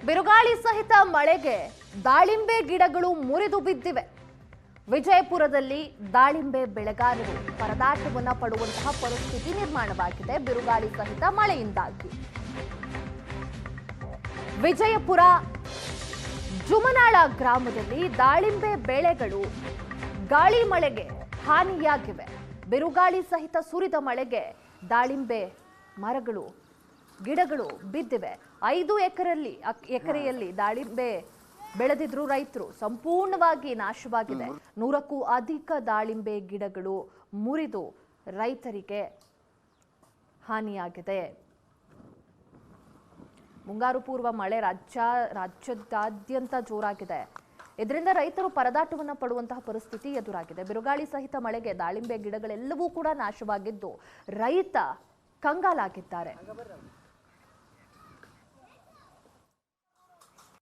ಬಿರುಗಾಳಿ ಸಹಿತ ಮಳೆಗೆ ದಾಳಿಂಬೆ ಗಿಡಗಳು ಮುರಿದು ಬಿದ್ದಿವೆ. ವಿಜಯಪುರದಲ್ಲಿ ದಾಳಿಂಬೆ ಬೆಳೆಗಾರರು ಪರದಾಟವನ್ನು ಪಡುವಂತಹ ಪರಿಸ್ಥಿತಿ ನಿರ್ಮಾಣವಾಗಿದೆ ಬಿರುಗಾಳಿ ಸಹಿತ ಮಳೆಯಿಂದಾಗಿ. ವಿಜಯಪುರ ಜುಮನಾಳ ಗ್ರಾಮದಲ್ಲಿ ದಾಳಿಂಬೆ ಬೆಳೆಗಳು ಗಾಳಿ ಮಳೆಗೆ ಹಾನಿಯಾಗಿವೆ. ಬಿರುಗಾಳಿ ಸಹಿತ ಸುರಿದ ಮಳೆಗೆ ದಾಳಿಂಬೆ ಮರಗಳು ಗಿಡಗಳು ಬಿದ್ದಿವೆ. 5 ಎಕರೆಯಲ್ಲಿ ದಾಳಿಂಬೆ ಬೆಳೆದಿದ್ರು ರೈತರು ಸಂಪೂರ್ಣವಾಗಿ ನಾಶವಾಗಿದೆ. 100ಕ್ಕೂ ಅಧಿಕ ದಾಳಿಂಬೆ ಗಿಡಗಳು ಮುರಿದು ರೈತರಿಗೆ ಹಾನಿಯಾಗಿದೆ. ಮುಂಗಾರು ಪೂರ್ವ ಮಳೆ ರಾಜ್ಯದಾದ್ಯಂತ ಜೋರಾಗಿದೆ. ಇದರಿಂದ ರೈತರು ಪರದಾಟವನ್ನು ಪಡುವಂತಹ ಪರಿಸ್ಥಿತಿ ಎದುರಾಗಿದೆ. ಬಿರುಗಾಳಿ ಸಹಿತ ಮಳೆಗೆ ದಾಳಿಂಬೆ ಗಿಡಗಳೆಲ್ಲವೂ ಕೂಡ ನಾಶವಾಗಿದ್ದು ರೈತ ಕಂಗಾಲಾಗಿದ್ದಾರೆ.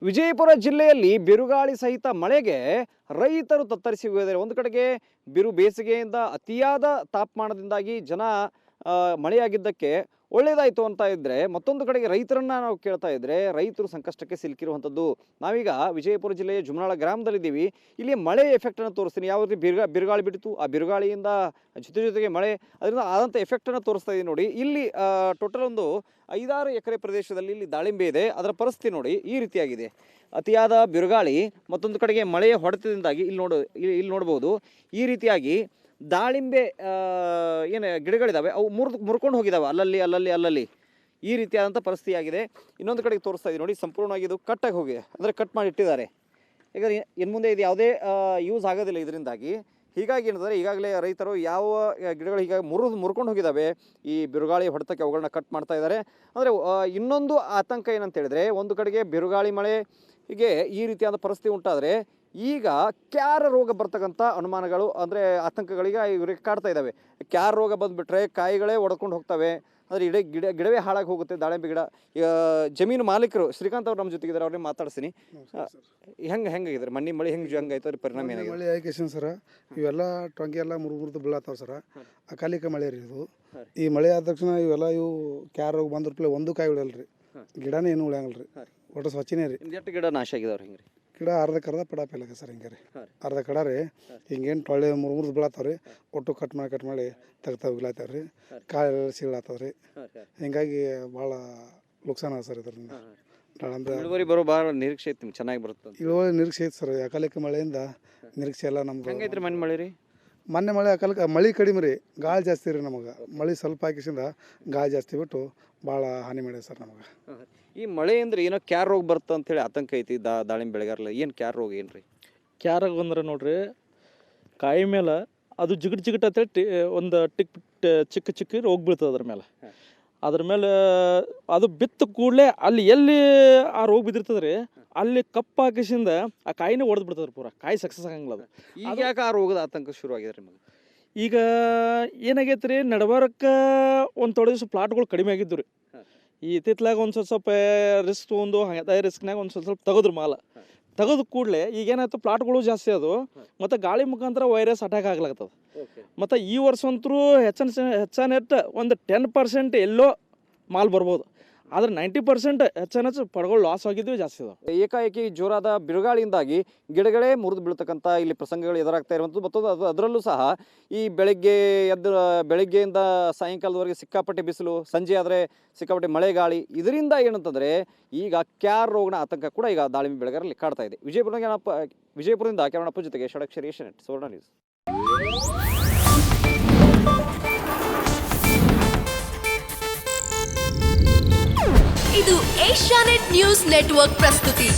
ವಿಜಯಪುರ ಜಿಲ್ಲೆಯಲ್ಲಿ ಬಿರುಗಾಳಿ ಸಹಿತ ಮಳೆಗೆ ರೈತರು ತತ್ತರಿಸಿ ಹೋಗಿದ್ದಾರೆ. ಒಂದು ಕಡೆಗೆ ಬೇಸಿಗೆಯಿಂದ ಅತಿಯಾದ ತಾಪಮಾನದಿಂದಾಗಿ ಜನ ಮಳೆಯಾಗಿದ್ದಕ್ಕೆ ಒಳ್ಳೆಯದಾಯಿತು ಅಂತ ಇದ್ದರೆ, ಮತ್ತೊಂದು ಕಡೆಗೆ ರೈತರನ್ನ ನಾವು ಕೇಳ್ತಾ ಇದ್ದರೆ ರೈತರು ಸಂಕಷ್ಟಕ್ಕೆ ಸಿಲುಕಿರುವಂಥದ್ದು. ನಾವೀಗ ವಿಜಯಪುರ ಜಿಲ್ಲೆಯ ಜುಮನಾಳ ಗ್ರಾಮದಲ್ಲಿದ್ದೀವಿ. ಇಲ್ಲಿ ಮಳೆ ಎಫೆಕ್ಟನ್ನು ತೋರಿಸ್ತೀನಿ. ಯಾವ ರೀತಿ ಬಿರುಗಾಳಿ ಬಿಟ್ಟಿತು, ಆ ಬಿರುಗಾಳಿಯಿಂದ ಜೊತೆಗೆ ಮಳೆ, ಅದರಿಂದ ಆದಂಥ ಎಫೆಕ್ಟನ್ನು ತೋರಿಸ್ತಾ ಇದ್ದೀವಿ ನೋಡಿ. ಇಲ್ಲಿ ಟೋಟಲ್ ಒಂದು 5-6 ಎಕರೆ ಪ್ರದೇಶದಲ್ಲಿ ಇಲ್ಲಿ ದಾಳಿಂಬೆ ಇದೆ. ಅದರ ಪರಿಸ್ಥಿತಿ ನೋಡಿ ಈ ರೀತಿಯಾಗಿದೆ. ಅತಿಯಾದ ಬಿರುಗಾಳಿ ಮತ್ತೊಂದು ಕಡೆಗೆ ಮಳೆಯ ಹೊಡೆತದಿಂದಾಗಿ ಇಲ್ಲಿ ನೋಡ್ಬೋದು ಈ ರೀತಿಯಾಗಿ ದಾಳಿಂಬೆ ಏನು ಗಿಡಗಳಿದ್ದಾವೆ ಅವು ಮುರ್ಕೊಂಡು ಹೋಗಿದ್ದಾವೆ ಅಲ್ಲಲ್ಲಿ ಈ ರೀತಿಯಾದಂಥ ಪರಿಸ್ಥಿತಿ ಆಗಿದೆ. ಇನ್ನೊಂದು ಕಡೆಗೆ ತೋರಿಸ್ತಾ ಇದ್ದೀವಿ ನೋಡಿ, ಸಂಪೂರ್ಣವಾಗಿ ಇದು ಕಟ್ಟಾಗಿ ಹೋಗಿದೆ, ಅಂದರೆ ಕಟ್ ಮಾಡಿ ಇಟ್ಟಿದ್ದಾರೆ. ಈಗ ಇನ್ನು ಮುಂದೆ ಇದು ಯಾವುದೇ ಯೂಸ್ ಆಗೋದಿಲ್ಲ ಇದರಿಂದಾಗಿ. ಹೀಗಾಗಿ ಏನಂದರೆ ಈಗಾಗಲೇ ರೈತರು ಯಾವ ಗಿಡಗಳು ಹೀಗಾಗಿ ಮುರ್ಕೊಂಡು ಹೋಗಿದ್ದಾವೆ ಈ ಬಿರುಗಾಳಿ ಹೊಡೆತಕ್ಕೆ ಅವುಗಳನ್ನ ಕಟ್ ಮಾಡ್ತಾ ಇದ್ದಾರೆ. ಅಂದರೆ ಇನ್ನೊಂದು ಆತಂಕ ಏನಂತ ಹೇಳಿದ್ರೆ, ಒಂದು ಕಡೆಗೆ ಬಿರುಗಾಳಿ ಮಳೆ ಹೀಗೆ ಈ ರೀತಿಯಾದ ಪರಿಸ್ಥಿತಿ ಉಂಟಾದರೆ ಈಗ ಕ್ಯಾರ ರೋಗ ಬರ್ತಕ್ಕಂಥ ಅನುಮಾನಗಳು, ಅಂದರೆ ಆತಂಕಗಳಿಗೆ ಇವರಿಗೆ ಕಾಡ್ತಾ ಇದ್ದಾವೆ. ಕ್ಯಾರ ರೋಗ ಬಂದುಬಿಟ್ರೆ ಕಾಯಿಗಳೇ ಒಡ್ಕೊಂಡು ಹೋಗ್ತವೆ, ಅಂದರೆ ಗಿಡವೇ ಹಾಳಾಗಿ ಹೋಗುತ್ತೆ ದಾಳಿಂಬೆ ಗಿಡ. ಜಮೀನು ಮಾಲೀಕರು ಶ್ರೀಕಾಂತ್ ಅವ್ರು ನಮ್ಮ ಜೊತೆಗಿದ್ದಾರೆ, ಅವ್ರನ್ನೇ ಮಾತಾಡ್ತೀನಿ. ಹೆಂಗಾಗಿದ್ದಾರೆ ಮಳೆ ಹೆಂಗಾಯ್ತು ಅದ್ರ ಪರಿಣಾಮ ಏನಾಗಿದೆ? ಮಳೆ ಆಯ್ಕೆ ಸರ ಇವೆಲ್ಲ ಟೊಂಗೆ ಎಲ್ಲ ಮುರಿದು ಬೀಳತ್ತಾವ ಸರ. ಅಕಾಲಿಕ ಮಳೆ ರೀ ಇದು. ಈ ಮಳೆ ಆದ ತಕ್ಷಣ ಇವೆಲ್ಲ ಕ್ಯಾರ ರೋಗ ಬಂದ್ರಪ್ಲೆ ಒಂದು ಕಾಯಿ ಉಳಿಯಲ್ರಿ, ಗಿಡನೇ ಏನು ಉಳಿಯಂಗಿಲ್ಲ ರೀ, ಒಟ್ಟು ಸ್ವಚ್ಛನೇ ರೀ. ಎಷ್ಟು ಗಿಡ ನಾಶ ಆಗಿದಾವ್ರಿ? ಹಿಂಗೆ ರೀ ಗಿಡ ಅರ್ಧ ಪಡಾಪಿಲ್ಲ ಸರ್. ಹಿಂಗೆ ರೀ ಅರ್ಧ ಕಡ ರೀ ಹಿಂಗೇನು ಟೊಳ್ಳೆ ಮುರಿದು ಬೀಳತ್ತಾವ ರೀ, ಒಟ್ಟು ಕಟ್ ಮಾಡಿ ತೆಗ್ತಾವ ಬೀಳತ್ತಾವ ರೀ, ಕಾಯಿ ಸೀಳಾತಾವ ರೀ. ಹಿಂಗಾಗಿ ಭಾಳ ನುಕ್ಸಾನ ಸರ್ ಇದರಿಂದ. ಇಳುವರಿ ಬರೋ ಭಾಳ ನಿರೀಕ್ಷೆ ಐತಿ, ಚೆನ್ನಾಗಿ ಬರುತ್ತೆ ಇಳುವರಿ ನಿರೀಕ್ಷೆ ಐತಿ ಸರ್. ಅಕಾಲಿಕ ಮಳೆಯಿಂದ ನಿರೀಕ್ಷೆ ಎಲ್ಲ ನಮ್ಗೆ. ಹೆಂಗೈತ್ರಿ ಮಳೆ ರೀ? ಮೊನ್ನೆ ಮಳೆ ಅಕಾಲಿಕ ಮಳೆ ಕಡಿಮೆ ರೀ, ಗಾಳಿ ಜಾಸ್ತಿ ರೀ ನಮಗೆ. ಮಳೆ ಸ್ವಲ್ಪ ಹಾಕಿಸಿಂದ ಗಾಳಿ ಜಾಸ್ತಿ ಬಿಟ್ಟು ಭಾಳ ಹಾನಿ ಮಾಡಿದೆ ಸರ್ ನಮಗೆ. ಈ ಮಳೆ ಅಂದ್ರೆ ಏನೋ ಕ್ಯಾರ್ ರೋಗ ಬರುತ್ತೆ ಅಂತೇಳಿ ಆತಂಕ ಐತಿ ದಾಳಿಂಬೆ ಬೆಳೆಗಾರಲ್ಲ. ಏನು ಕ್ಯಾರ್ ರೋಗ ಏನ್ರಿ? ಕ್ಯಾರ್ ರೋಗ ಅಂದ್ರೆ ನೋಡ್ರಿ, ಕಾಯಿ ಮೇಲೆ ಅದು ಜಿಗಟ್ ಅಂತೇಳಿ ಒಂದು ಚಿಕ್ಕ ರೋಗ ಬೀಳ್ತದೆ ಅದ್ರ ಮೇಲೆ ಅದು ಬಿತ್ತ ಕೂಡಲೇ ಅಲ್ಲಿ ಎಲ್ಲಿ ಆ ರೋಗ ಬಿದ್ದಿರ್ತದೆ ರೀ, ಅಲ್ಲಿ ಕಪ್ಪು ಹಾಕಿಸಿಂದ ಆ ಕಾಯಿನೇ ಒಡೆದು ಬಿಡ್ತದೆ ಪೂರ, ಕಾಯಿ ಸಕ್ಸಸ್ ಆಗಂಗಿಲ್ಲ ಅದು. ಈಗ ಯಾಕೆ ಆ ರೋಗದ ಆತಂಕ ಶುರು ಆಗಿದೆ ನಿಮಗೆ? ಈಗ ಏನಾಗೈತೆ ರೀ, ನಡಬಾರಕ್ಕೆ ಒಂದು ಥೋಡೆ ದಿವಸ ಪ್ಲಾಟ್ಗಳು ಕಡಿಮೆ ಆಗಿದ್ದು ರೀ. ಈ ಇತ್ತಿತ್ಲಾಗ ಒಂದು ಸ್ವಲ್ಪ ರಿಸ್ಕ್ ತೊಗೊಂಡು ಅದೇ ರಿಸ್ಕ್ನಾಗ ಒಂದು ಸ್ವಲ್ಪ ತೆಗೆದ್ರು ಮಾಲ. ತೆಗೆದು ಕೂಡಲೇ ಈಗ ಏನಾಯ್ತು, ಪ್ಲಾಟ್ಗಳು ಜಾಸ್ತಿ ಅದು, ಮತ್ತು ಗಾಳಿ ಮುಖಾಂತರ ವೈರಸ್ ಅಟ್ಯಾಕ್ ಆಗ್ಲಾಗ್ತದೆ. ಮತ್ತು ಈ ವರ್ಷ ಅಂತೂ ಹೆಚ್ಚಾನ ಒಂದು 10% ಎಲ್ಲೋ ಮಾಲ್ ಬರ್ಬೋದು, ಆದ್ರೆ 90% ಹೆಚ್ಚು ಪಡಗಳು ಲಾಸ್ ಆಗಿದ್ವಿ ಜಾಸ್ತಿ ಅದಾವೆ. ಏಕಾಏಕಿ ಜೋರಾದ ಬಿರುಗಾಳಿಯಿಂದಾಗಿ ಗಿಡಗಳೇ ಮುರಿದು ಬೀಳ್ತಕ್ಕಂಥ ಇಲ್ಲಿ ಪ್ರಸಂಗಗಳು ಎದುರಾಗ್ತಾ ಇರುವಂಥದ್ದು. ಮತ್ತೊಂದು ಅದರಲ್ಲೂ ಸಹ ಈ ಬೆಳಗ್ಗೆಯಿಂದ ಸಾಯಂಕಾಲದವರೆಗೆ ಸಿಕ್ಕಾಪಟ್ಟೆ ಬಿಸಿಲು, ಸಂಜೆ ಆದರೆ ಸಿಕ್ಕಾಪಟ್ಟೆ ಮಳೆ ಗಾಳಿ, ಇದರಿಂದ ಏನಂತಂದರೆ ಈಗ ಕ್ಯಾರ್ ರೋಗನ ಆತಂಕ ಕೂಡ ಈಗ ದಾಳಿಂಬೆ ಬೆಳೆಗಾರರಲ್ಲಿ ಕಾಡ್ತಾ ಇದೆ. ವಿಜಯಪುರದಿಂದ ಕ್ಯಾಮರಾಪ್ಪ ಜೊತೆಗೆ ಷಡಕ್ಷರಿ ಏಷ್ಯಾನೆಟ್ ಸುವರ್ಣ ನ್ಯೂಸ್. ಇದು ಏಷ್ಯಾನೆಟ್ ನ್ಯೂಸ್ ನೆಟ್ವರ್ಕ್ ಪ್ರಸ್ತುತಿ.